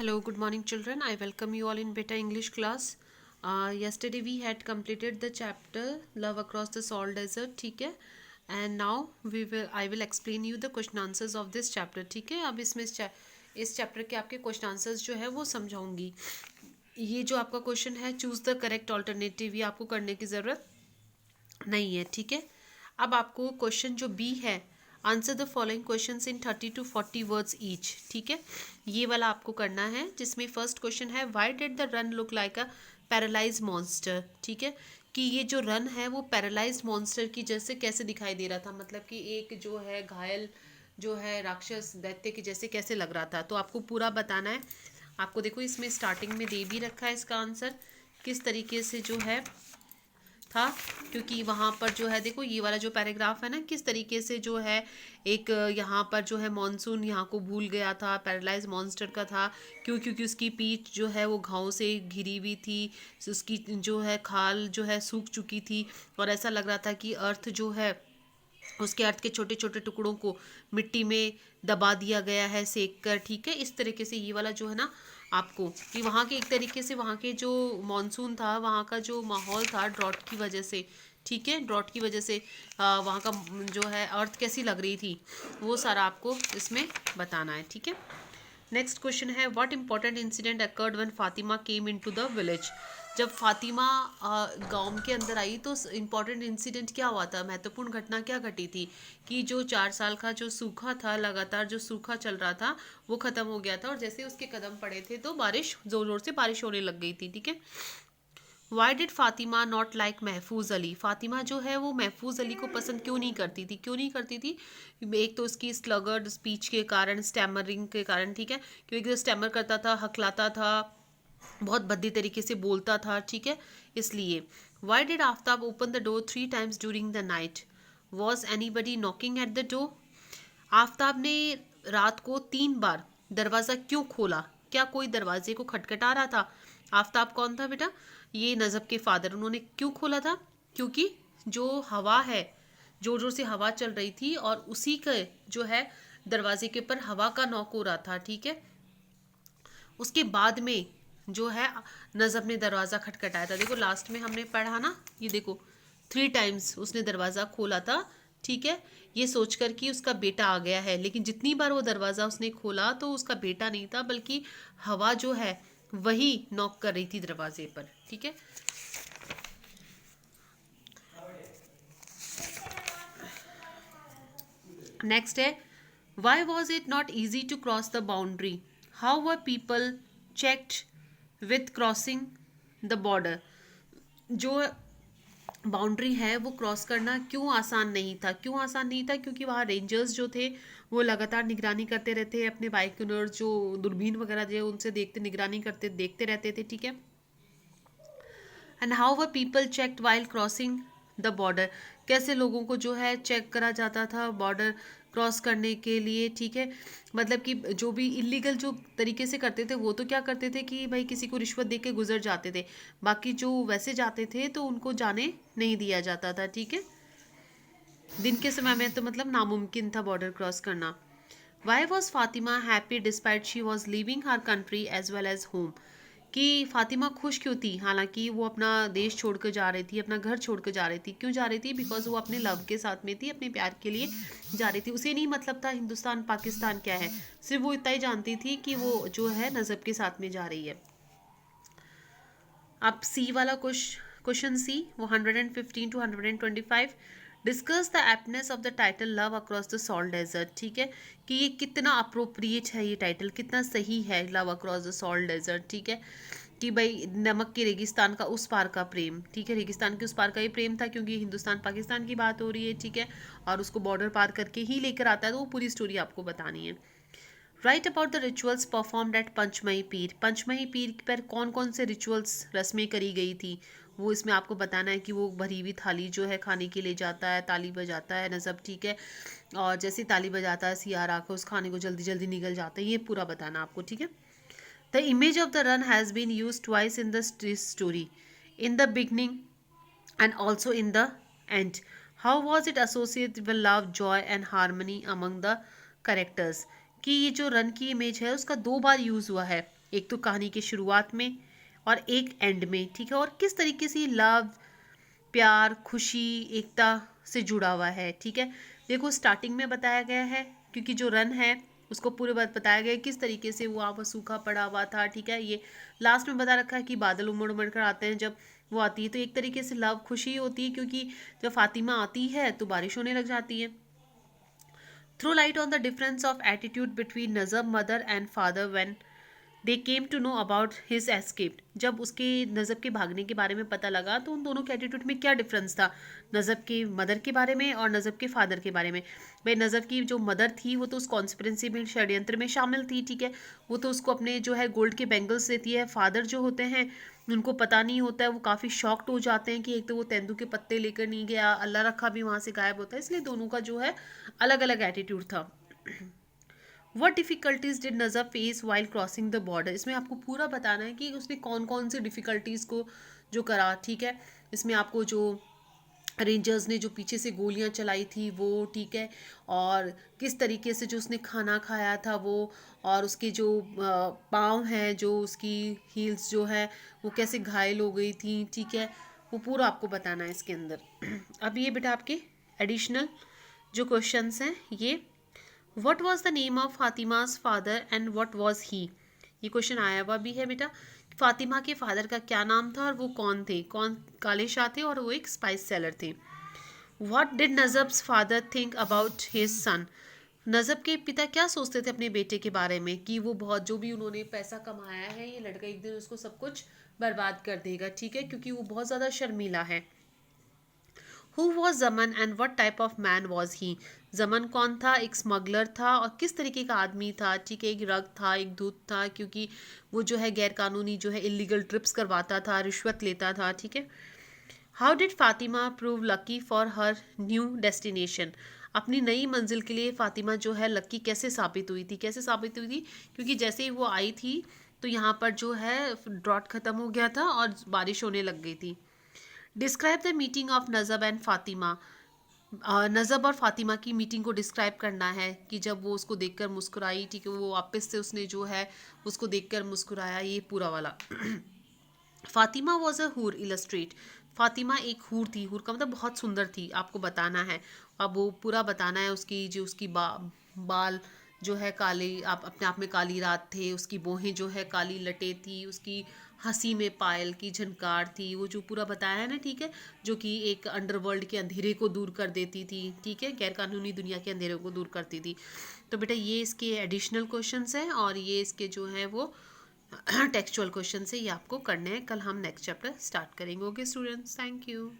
Hello, good morning, children. I welcome you all in Beta English class. Yesterday we had completed the chapter Love Across the Salt Desert, ठीक है. And now I will explain you the question answers of this chapter, ठीक है. अब इसमें इस chapter के आपके question answers जो है वो समझाऊंगी. ये जो आपका क्वेश्चन है चूज द करेक्ट ऑल्टरनेटिव, ये आपको करने की ज़रूरत नहीं है, ठीक है. अब आपको क्वेश्चन जो बी है, answer the following questions in 30 to 40 words each, ठीक है. ये वाला आपको करना है, जिसमें फर्स्ट क्वेश्चन है why did the run look like a paralyse monster, ठीक है. कि ये जो रन है वो पैरालाइज मॉन्स्टर की जैसे कैसे दिखाई दे रहा था, मतलब कि एक जो है घायल जो है राक्षस दैत्य की जैसे कैसे लग रहा था. तो आपको पूरा बताना है. आपको देखो इसमें स्टार्टिंग में दे भी रखा है इसका आंसर किस तरीके से जो है था, क्योंकि वहाँ पर जो है देखो ये वाला जो पैराग्राफ है ना, किस तरीके से जो है एक यहाँ पर जो है मॉनसून यहाँ को भूल गया था, पैरालाइज मॉन्स्टर का था. क्यों? क्योंकि उसकी पीठ जो है वो घाव से घिरी हुई थी, उसकी जो है खाल जो है सूख चुकी थी, और ऐसा लग रहा था कि अर्थ जो है उसके अर्थ के छोटे छोटे टुकड़ों को मिट्टी में दबा दिया गया है सेक कर, ठीक है. इस तरीके से ये वाला जो है ना आपको कि वहाँ के एक तरीके से वहाँ के जो मॉनसून था, वहाँ का जो माहौल था ड्रॉट की वजह से, ठीक है, ड्रॉट की वजह से वहाँ का जो है अर्थ कैसी लग रही थी वो सारा आपको इसमें बताना है, ठीक है. नेक्स्ट क्वेश्चन है what important incident occurred when Fatima came into the village. जब फातिमा गांव के अंदर आई तो इम्पॉर्टेंट इंसिडेंट क्या हुआ था, महत्वपूर्ण घटना क्या घटी थी कि जो 4 साल का जो सूखा था, लगातार जो सूखा चल रहा था वो खत्म हो गया था, और जैसे उसके कदम पड़े थे तो बारिश जोर जोर से बारिश होने लग गई थी, ठीक है. Why did Fatima not like महफूज अली. फातिमा जो है वो महफूज अली को पसंद क्यों नहीं करती थी, क्यों नहीं करती थी. एक तो उसकी स्लगर्ड स्पीच के कारण, स्टैमरिंग के कारण, ठीक है, क्योंकि स्टैमर करता था, हकलाता था, बहुत भद्दी तरीके से बोलता था, ठीक है, इसलिए. Why did Aftab open the door 3 times during the night. Was anybody knocking at the door. Aftab ने रात को 3 बार दरवाज़ा क्यों खोला, क्या कोई दरवाजे को खटखटा रहा था. आफ्ताब कौन था बेटा, ये नजब के फादर. उन्होंने क्यों खोला था, क्योंकि जो हवा है, जोर जोर से हवा चल रही थी और उसी के जो है दरवाजे के ऊपर हवा का नॉक हो रहा था, ठीक है. उसके बाद में जो है नजब ने दरवाज़ा खटखटाया था. देखो लास्ट में हमने पढ़ा ना, ये देखो 3 times उसने दरवाज़ा खोला था, ठीक है, ये सोचकर कि उसका बेटा आ गया है. लेकिन जितनी बार वो दरवाज़ा उसने खोला तो उसका बेटा नहीं था, बल्कि हवा जो है वही नॉक कर रही थी दरवाजे पर, ठीक है. नेक्स्ट है why was it not easy to cross the boundary. How were people checked with crossing the border. जो बाउंड्री है वो क्रॉस करना क्यों आसान नहीं था, क्यों आसान नहीं था, क्योंकि वहाँ रेंजर्स जो थे वो लगातार निगरानी करते रहते हैं, अपने बाइक्यूनर जो दूरबीन वगैरह जो उनसे देखते निगरानी करते देखते रहते थे, ठीक है. And how were people checked while crossing the border. कैसे लोगों को जो है चेक करा जाता था बॉर्डर क्रॉस करने के लिए, ठीक है. मतलब कि जो भी इलीगल जो तरीके से करते थे वो तो क्या करते थे कि भाई किसी को रिश्वत दे के गुजर जाते थे, बाकी जो वैसे जाते थे तो उनको जाने नहीं दिया जाता था, ठीक है. दिन के समय में तो मतलब नामुमकिन था बॉर्डर क्रॉस करना. Why was Fatima happy despite she was living her country as well as home. कि फातिमा खुश क्यों थी, हालांकि वो अपना देश छोड़कर जा रही थी, अपना घर छोड़कर जा रही थी. क्यों जा रही थी, बिकॉज वो अपने लव के साथ में थी, अपने प्यार के लिए जा रही थी. उसे नहीं मतलब था हिंदुस्तान पाकिस्तान क्या है, सिर्फ वो इतना ही जानती थी कि वो जो है नजब के साथ में जा रही है. अब सी वाला क्वेश्चन सी, वो 115 to 125. Discuss the aptness of the title love across the salt desert, ठीक है, कि ये कितना अप्रोप्रिएट है, ये टाइटल कितना सही है, love across the salt desert, ठीक है. कि भाई नमक के रेगिस्तान का उस पार का प्रेम, ठीक है, रेगिस्तान के उस पार का ये प्रेम था, क्योंकि हिंदुस्तान पाकिस्तान की बात हो रही है, ठीक है, और उसको बॉर्डर पार करके ही लेकर आता है, तो वो पूरी स्टोरी आपको बतानी है. Write about the rituals performed at Panchmai Pir. Panchmai पीर पर कौन कौन से रिचुअल्स रस्में करी गई थी वो इसमें आपको बताना है. कि वो भरी हुई थाली जो है खाने के लिए जाता है, ताली बजाता है नजब, ठीक है, और जैसे ताली बजाता है सियार आकर उस खाने को जल्दी जल्दी निकल जाता है, ये पूरा बताना आपको, ठीक है. The image of the Rann has been use twice in the story, in the beginning and also in the end. How was it associated with love, joy and harmony among the characters. कि ये जो run की image है उसका 2 बार use हुआ है. एक तो कहानी के शुरुआत में और एक एंड में, ठीक है। और किस तरीके से लव, प्यार, खुशी, एकता से जुड़ा हुआ है, ठीक है। देखो स्टार्टिंग में बताया गया है, क्योंकि जो रन है उसको पूरे बात बताया गया है किस तरीके से वो वहाँ पर सूखा पड़ा हुआ था, ठीक है। ये लास्ट में बता रखा है कि बादल उमड़ उमड़ कर आते हैं जब वो आती है, तो एक तरीके से लव, खुशी होती है, क्योंकि जब फातिमा आती है तो बारिश होने लग जाती है। Throw light on the difference of attitude between Najab mother and father when they came to know about his escape. जब उसके नजब के भागने के बारे में पता लगा तो उन दोनों के एटीट्यूड में क्या डिफरेंस था, नजब के मदर के बारे में और नजब के फादर के बारे में। भाई नजब की जो मदर थी वो तो उस कॉन्स्पिरेंसी में, षड्यंत्र में शामिल थी, ठीक है। वो तो उसको अपने जो है गोल्ड के बैंगल्स देती है। फादर जो होते हैं उनको पता नहीं होता है, वो काफ़ी शॉक्ड हो जाते हैं कि एक तो वो तेंदू के पत्ते लेकर नहीं गया, अल्लाह रखा भी वहाँ से गायब होता है, इसलिए दोनों का जो है अलग अलग एटीट्यूड था। What difficulties did Najab face while crossing the border. इसमें आपको पूरा बताना है कि उसने कौन कौन सी डिफ़िकल्टीज़ को जो करा, ठीक है। इसमें आपको जो रेंजर्स ने जो पीछे से गोलियां चलाई थी वो, ठीक है, और किस तरीके से जो उसने खाना खाया था वो, और उसके जो पाँव हैं, जो उसकी हील्स जो है वो कैसे घायल हो गई थी, ठीक है। वो पूरा आपको बताना है इसके अंदर। अब ये बेटा आपके एडिशनल जो क्वेश्चंस हैं ये, what was the name of Fatima's father and what was he. ये क्वेश्चन आया हुआ भी है बेटा। फातिमा के फादर का क्या नाम था और वो कौन थे, कौन काले शाह थे और वो एक स्पाइस सेलर थे। What did Najab's father think about his son. Najab के पिता क्या सोचते थे अपने बेटे के बारे में कि वो बहुत जो भी उन्होंने पैसा कमाया है ये लड़का एक दिन उसको सब कुछ बर्बाद कर देगा, ठीक है, क्योंकि वो बहुत ज़्यादा शर्मीला है। हु वॉज जमन and what type of man was he. जमन कौन था, एक स्मगलर था और किस तरीके का आदमी था, ठीक है, एक रग था, एक दूत था, क्योंकि वो जो है गैर कानूनी जो है इलीगल ट्रिप्स करवाता था, रिश्वत लेता था, ठीक है। How did Fatima prove lucky for her new destination. अपनी नई मंजिल के लिए फातिमा जो है लकी कैसे साबित हुई थी, कैसे साबित हुई थी, क्योंकि जैसे ही वो आई थी तो यहाँ पर जो है ड्रॉट ख़त्म हो गया था और बारिश होने लग गई थी। Describe the meeting of Najab and Fatima. Najab और फातिमा की मीटिंग को डिस्क्राइब करना है कि जब वो उसको देखकर मुस्कुराई, ठीक है, वो वापस से उसने जो है उसको देखकर मुस्कुराया, ये पूरा वाला। फातिमा वॉज अ हूर इलस्ट्रेट। फातिमा एक हूर थी, हूर का मतलब बहुत सुंदर थी, आपको बताना है। अब वो पूरा बताना है उसकी जो उसकी बाल जो है काले, आप अपने आप में काली रात थे, उसकी बोहें जो है काली लटे थी, उसकी हंसी में पायल की झनकार थी, वो जो पूरा बताया है ना, ठीक है, जो कि एक अंडरवर्ल्ड के अंधेरे को दूर कर देती थी, ठीक है, गैर कानूनी दुनिया के अंधेरे को दूर करती थी। तो बेटा ये इसके एडिशनल क्वेश्चंस हैं और ये इसके जो है वो टेक्सचुअल क्वेश्चन से ये आपको करने हैं। कल हम नेक्स्ट चैप्टर स्टार्ट करेंगे। Okay students, thank you.